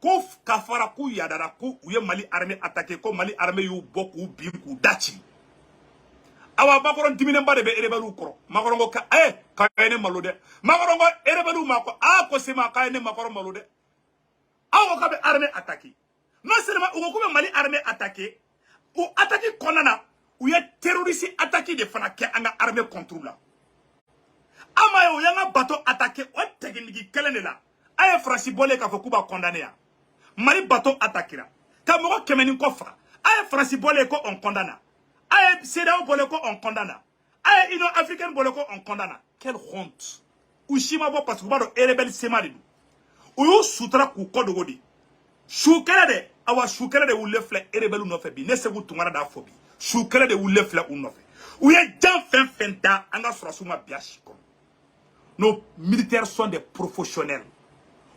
S1: Ko kafara ku yadara ku uye Mali armée attaqué ko Mali armée yu boku bim ku dachi. Awa bakoron dimine mbade be erebalu koro. Makorongo ka kayene malode. Makorongo erebalu mako ko sema kayene makoron malode. Awa ka be armée attaqué. Non seulement ou ko be Mali armée attaqué ou attaqué konana ou ye terroriste attaqué de fana ke anga armée contrôle la. Ama yo yanga bateau attaqué o technique kelene la. Aye Francis bolé ka fokuba condamné ya. Mali bateau attaqué la. Ka moko kemeni ko fra. Aye Francis bolé ko on condamne. Aye CEDEAO bolé ko on condamne. Aye Union africaine bolé ko on condamne. Quelle honte. Ushima bo parce que ba do rebelle sema de. Uyu sutra ku kodogodi. Shukere de awa shukere de wule fle rebelle no fe bi ne se tungara da fobi. Shukere de wule fle no fe. Uye jan fenta anga surasuma biashiko. Nos militaires sont des professionnels.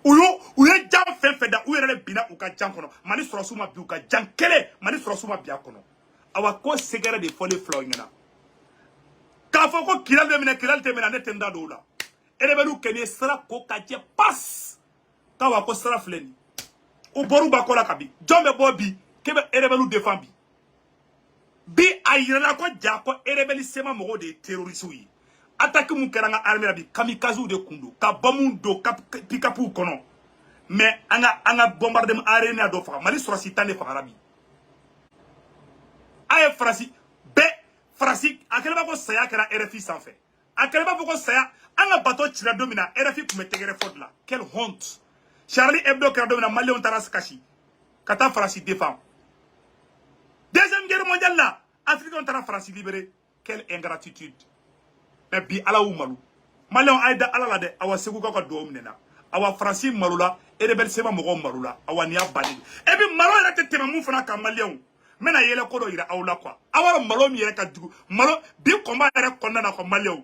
S1: Uye jan fenda uye le bina uka jan kono. Mani surasuma bi uka jan kele mani surasuma bi akono. Awa ko segere de folie flow ngena. Ka foko kilal de mena kilal te mena ne tenda do la. Rebelle kene sera ko kaje pass. Ka wa ko sera fleni. O boru bakola kabi. Jombe bobi kebe rebelle défend bi. Bi ayira ko jako rebelle sema mogo de terroriste wi. Attaque mon keranga armée bi kamikaze de kundu ka bamun do ka pikapu kono mais anga bombardement arena do fa Mali sura sitane fa arabi ay Francis akelba ko saya kera RFI sans fait akelba ko saya anga bateau tira domina RFI pour mettre fort là quelle honte Charlie Hebdo kera domina Mali on taras kashi kata Francis défend deuxième guerre mondiale là Afrique on taras Francis libéré quelle ingratitude. Mais bi ala ou malou malon aida ala la de awa segu ko do mnena awa Francis malula e rebel sema mo malula awa niya bali e bi malo era te tema mu fana ka malion mena yele ko do ira awla quoi awa malo mi yere ka dugu malo bi combat era konna ko malion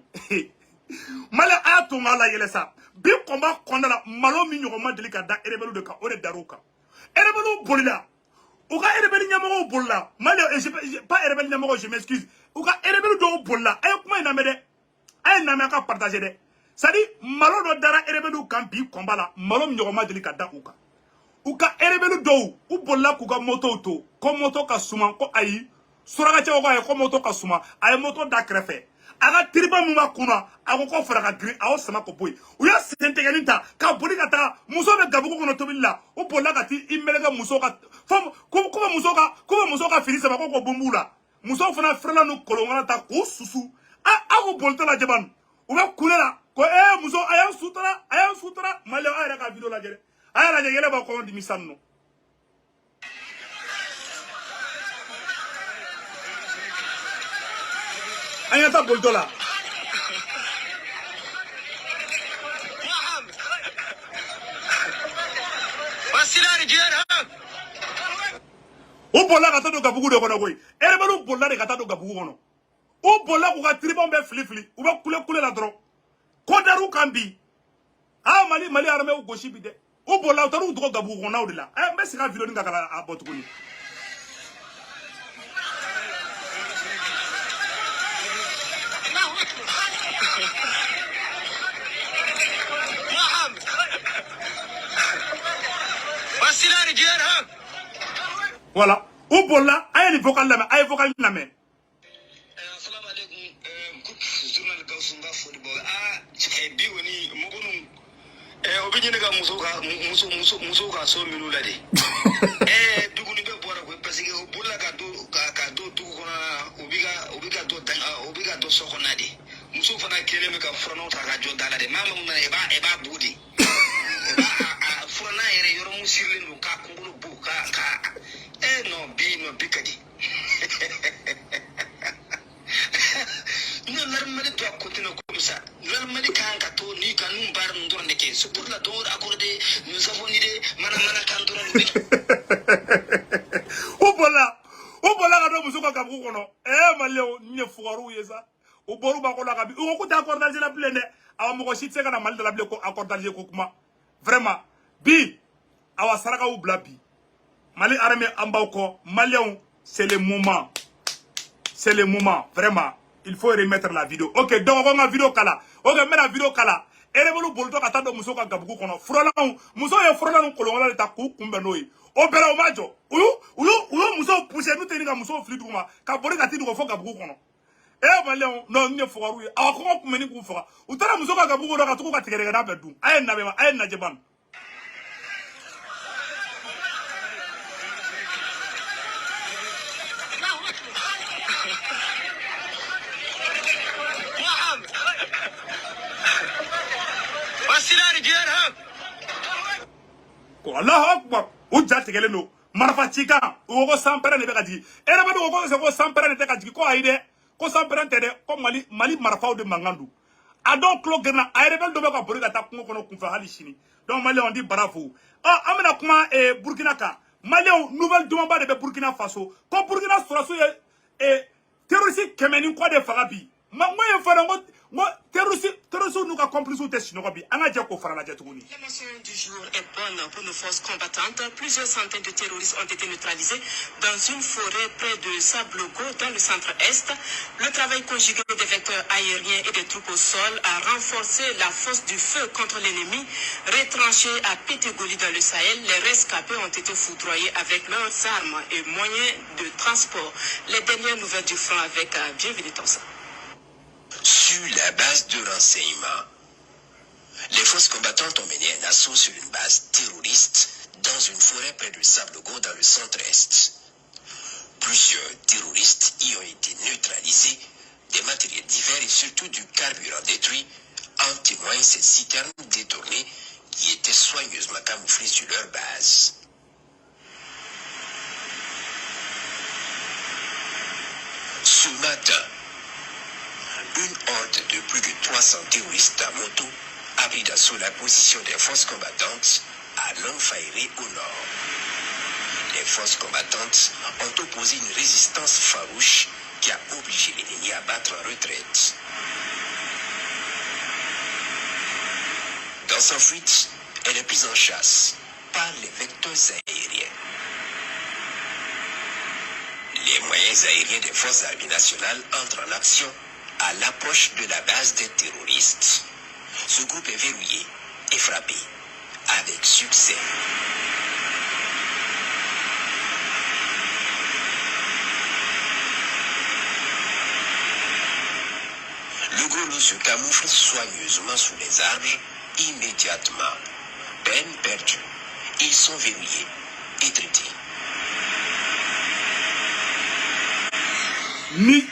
S1: mala aya to ngala yele sa bi combat konna malo mi nyoko ma delika da e rebelu de ka o de daruka e rebelu bolila ou ka e rebelu nyamo bolila malio et pas e rebelu nyamo je m'excuse ou ka e rebelu do bolila ay kuma ina mede ay na me ka partager de sadi malo do dara erebelu kan bi combat la malo nyoma deli ka da uka uka erebelu do u bolla ku ga moto to ko moto ka suma ko ayi suraga che ko ay ko moto ka suma ay moto da krefe aga triba mu makuna ako ko fara ka gri aw sama ko boy u ya sente galinta ka boli ka ta muso be gabu ko no tobilla u bolla ka ti imelega muso ka fam ko muso ka fini sama ko bumbula muso fana frela no kolongana ta ko susu ako bolto la jaban uba kulela ko muso ayan sutra male ayra ka video la jere ayra je yele ba ko ndi misanno ayata bolto la
S5: wasilari jera
S1: o bolla ka to gabugu de kono koy erbalu bolla de ka to gabugu kono ou bola ou tribon be flifli ou ba couler la dron kodaru kambi ah mali armée ou gauche bide ou bola taru dro gabu rona ou de là mais c'est ka vidéo ngakala a botukuni voilà ou bola ay vocal la main
S5: obinye ga muso ka so minu la de duguni be bora ko parce que obulla ka do tu kona obiga do so kona de muso fana kele me ka frono ta ka jo dala de mama mun e ba budi frona ere yoro musirle no ka kungulu bu ka no bi kadi non l'armée doit continuer comme ça. L'armée quand kato ni kanun bar ndor neke. C'est pour la dor accordé. Nous avons une idée. Mana kandora
S1: Obola kado musuka kabu kono. Maleo nye fugaru yesa. Oboru ba kola kabi. Uko ta accordage la plene. Awa moko shitse kana mal de la ble ko accordage ko kuma. Vraiment. Bi awa saraka ou blabi. Mali armée ambauko. Maleo c'est le moment. C'est le moment. Vraiment. Il faut remettre la vidéo. Ok, donc on va la vidéo kala. Ok, mais la vidéo kala. Et le bolo bolto kata do muso ka gabugu kono. Frola muso ye frola no kolongola ta ku kumbe noi. Opera omajo. Uyu muso pousse nous tenir muso flidu kuma. Ka bori ka tinu ko fo gabugu kono. Maleo no nye fogaru ye. Awa ko kumeni ku foga. Utara muso ka gabugu ka tuko ka tigere na bedu. Ayen na bema, ayen na jeban. Allahu Akbar. Uja tegele no. Marfa chika. Ugo sampere ne be kadji. Era ba do ko se ko sampere ne te kadji ko aide. Ko sampere te de ko mali marfa de mangandu. Adon klogena ay rebel do be ko bori ka ta ko kono kunfa hali shini. Donc mali on dit bravo. Amena kuma Burkina ka. Mali nouvelle demande de Burkina Faso. Ko Burkina Faso terroriste kemeni ko de fagabi. Mangoye fara ngo terroriste nous ka complice ou test nobi anga je ko fara la jetuguni.
S2: L'information du jour est bonne pour nos forces combattantes. Plusieurs centaines de terroristes ont été neutralisés dans une forêt près de Sablogo dans le centre-est. Le travail conjugué des vecteurs aériens et des troupes au sol a renforcé la force du feu contre l'ennemi. Retranchés à Pétégoli dans le Sahel, les rescapés ont été foudroyés avec leurs armes et moyens de transport. Les dernières nouvelles du front avec Bienvenue Tossa.
S3: Sur la base de renseignement, les forces combattantes ont mené un assaut sur une base terroriste dans une forêt près de Sablogo dans le centre-est. Plusieurs terroristes y ont été neutralisés, des matériels divers et surtout du carburant détruit, en témoignent ces citernes détournées qui étaient soigneusement camouflées sur leur base. Ce matin, une horde de plus de 300 terroristes à moto a pris d'assaut la position des forces combattantes à Longfairé au nord. Les forces combattantes ont opposé une résistance farouche qui a obligé l'ennemi à battre en retraite. Dans sa fuite, elle est prise en chasse par les vecteurs aériens. Les moyens aériens des forces armées nationales entrent en action à l'approche de la base des terroristes. Ce groupe est verrouillé et frappé avec succès. Le gros loup se camoufle soigneusement sous les arbres immédiatement. Peine perdue. Ils sont verrouillés et traités.
S1: Ni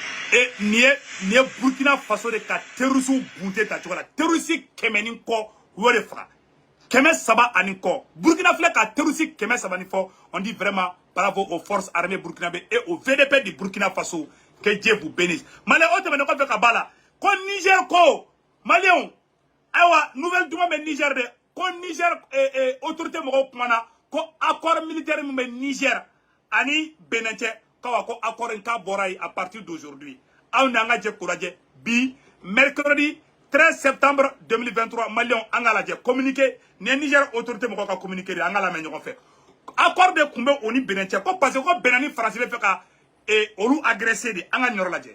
S1: Burkina Faso de ka terroristes bunte ta chokola terroriste kemeni ko wole fra keme saba ani ko Burkina Faso ka terroriste keme saba ni fo on dit vraiment bravo aux forces armées burkinabé et au VDP du Burkina Faso que Dieu vous bénisse. Malé o te mene ko be ka bala ko Niger ko Maléon awa nouvelle duma be Niger de ko Niger autorité mo ko mana ko accord militaire mu be Niger ani Benin ko accord en ka boray à partir d'aujourd'hui. aw nanga je courage bi mercredi 13 septembre 2023 Maliens angala je communiqué ne Niger autorité mo ka communiquer angala me ñoko fait accord de kumbe oni Benin ko parce que ko Benin France le fait ka et olu agressé di anga ñoro la je.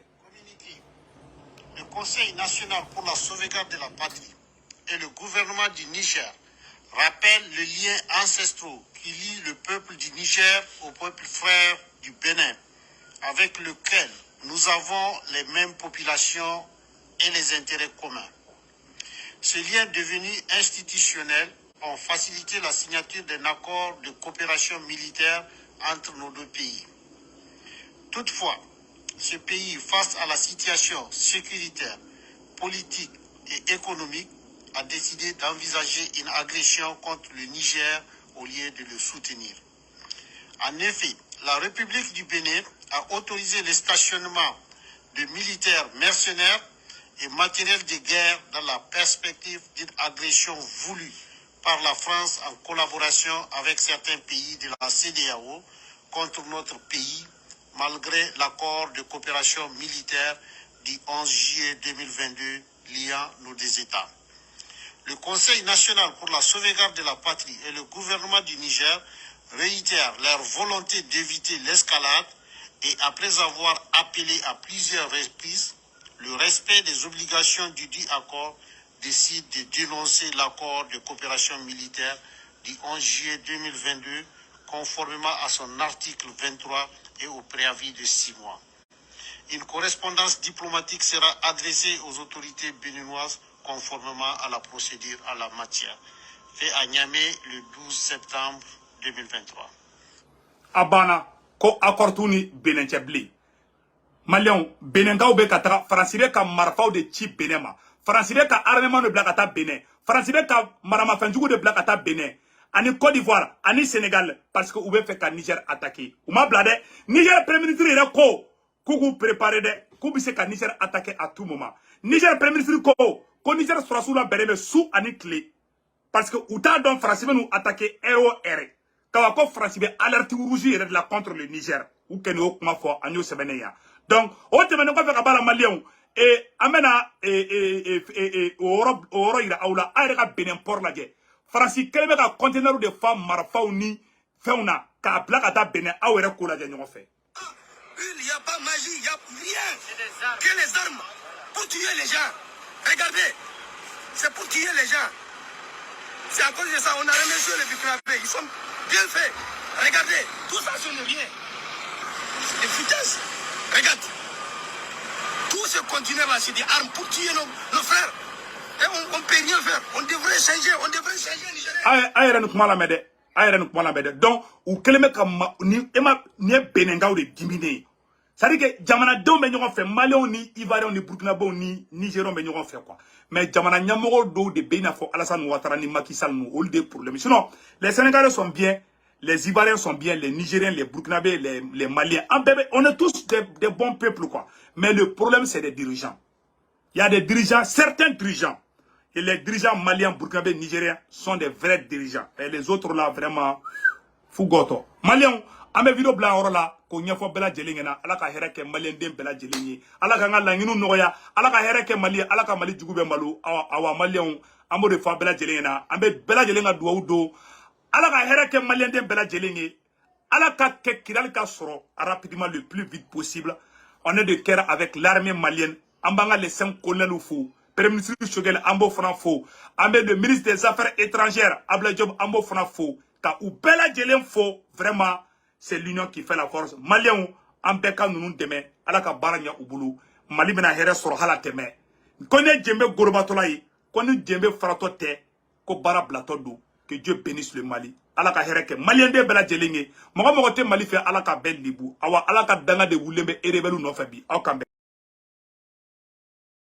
S4: Le Conseil national pour la sauvegarde de la patrie et le gouvernement du Niger rappellent les liens ancestraux qui lient le peuple du Niger au peuple frère du Bénin, avec lequel nous avons les mêmes populations et les intérêts communs. Ces liens devenus institutionnels ont facilité la signature d'un accord de coopération militaire entre nos deux pays. Toutefois, ce pays, face à la situation sécuritaire, politique et économique, a décidé d'envisager une agression contre le Niger au lieu de le soutenir. En effet, la République du Bénin a autorisé le stationnement de militaires mercenaires et matériel de guerre dans la perspective d'une agression voulue par la France en collaboration avec certains pays de la CEDEAO contre notre pays, malgré l'accord de coopération militaire du 11 juillet 2022 liant nos deux États. Le Conseil national pour la sauvegarde de la patrie et le gouvernement du Niger réitèrent leur volonté d'éviter l'escalade et après avoir appelé à plusieurs reprises le respect des obligations du dit accord, décide de dénoncer l'accord de coopération militaire du 11 juillet 2022 conformément à son article 23 et au préavis de 6 mois. Une correspondance diplomatique sera adressée aux autorités béninoises conformément à la procédure à la matière. Fait à Niamey le 12 septembre 2023.
S1: Abana, ko akorduni Benin Tchebli. Maliens, Benin Gaoube Katra, Francire ka marfaw de Chip Benema. Francire ka armement de Blakata Benin. Francire ka Marama Fendjougou de Blakata Benin. Ani Côte d'Ivoire, ani Sénégal, parce que vous fait ka Niger attaquer. Ou ma blade, Niger Premier ministre est ko. Koukou préparé de, koubi se ka Niger attaquer à tout moment. Niger Premier ministre ko Niger sera sous la berebe sous ani clé. Parce que outa don Francire nous attaquer EOR. Kawako Francire alerte rouge de la contre le Niger. Ou que nous kuma fo anyo sebeneya. Donc, au temene ko feka bala Malien et amena oro ira aula aira Benin port la je. Francis kelebe ka conteneur de femmes marfaw ni feuna ka blakata Benin awere ko la je ñoko fait.
S5: Il n'y a pas magie, il n'y a rien que les armes pour tuer les gens. Regardez, c'est pour tuer les gens. C'est à cause de ça on a remercié les Burkinabés. Ils sont bien faits. Regardez, tout ça ce n'est rien. C'est des foutaises. Regarde. Tout ce continent-là, c'est des armes pour tuer nos frères. Et on ne peut rien faire. On devrait changer, Nigeria.
S1: Aïe, nous comment la mede. Aïe, nous comment la mede. Donc, ou keleme ka ni Benenga ou de diminuer. Ça veut dire que Jamana do me ñogon fait Maliens ni Ivoiriens ni Burkinabé ni Nigériens me ñogon fait quoi. Mais Jamana ñamogo do de Benin fo Alassane Ouattara ni Macky Sall nous au des problèmes. Sinon, les Sénégalais sont bien, les Ivoiriens sont bien, les Nigériens, les Burkinabés, les Maliens. En bébé, on est tous des bons peuples quoi. Mais le problème c'est des dirigeants. Il y a des dirigeants, certains dirigeants. Et les dirigeants maliens, burkinabés, nigériens sont des vrais dirigeants. Et les autres là, vraiment, fougoto. Maliens, à mes vidéos blancs, là, qu'on y a fait bella jelingena, à la carrière malien dem bella jelingi, à la ganga nginu noya, à la carrière mali, à la kamali djugube malou, awa malien, à mode fa bella jelingena, à mes bella jelinga douaudo, à la carrière malien dem bella jelingi, à la kiral soro, rapidement le plus vite possible. On est de guerre avec l'armée malienne, en banga les 5 colonels ou fous. Premier ministre Choguel Ambo Franfo, Ambe le ministre des Affaires étrangères, Abla Job Ambo Franfo, car ou bella jelen fo, vraiment, c'est l'union qui fait la force. Maliens, Ambeka nous demain, Alaka Baranya Ubulu, Malibena Here sur Halateme. Connaît Djembe Gorbatolaï, connaît Djembe Fratote, Ko Bara Blatodo, que Dieu bénisse le Mali. Alaka Hereke, Malien de bella jelinge, Mohamote Mali fait Alaka Bel Libu, Awa Alaka Danga de Wulembe Erebelu Nofebi, Aukambe.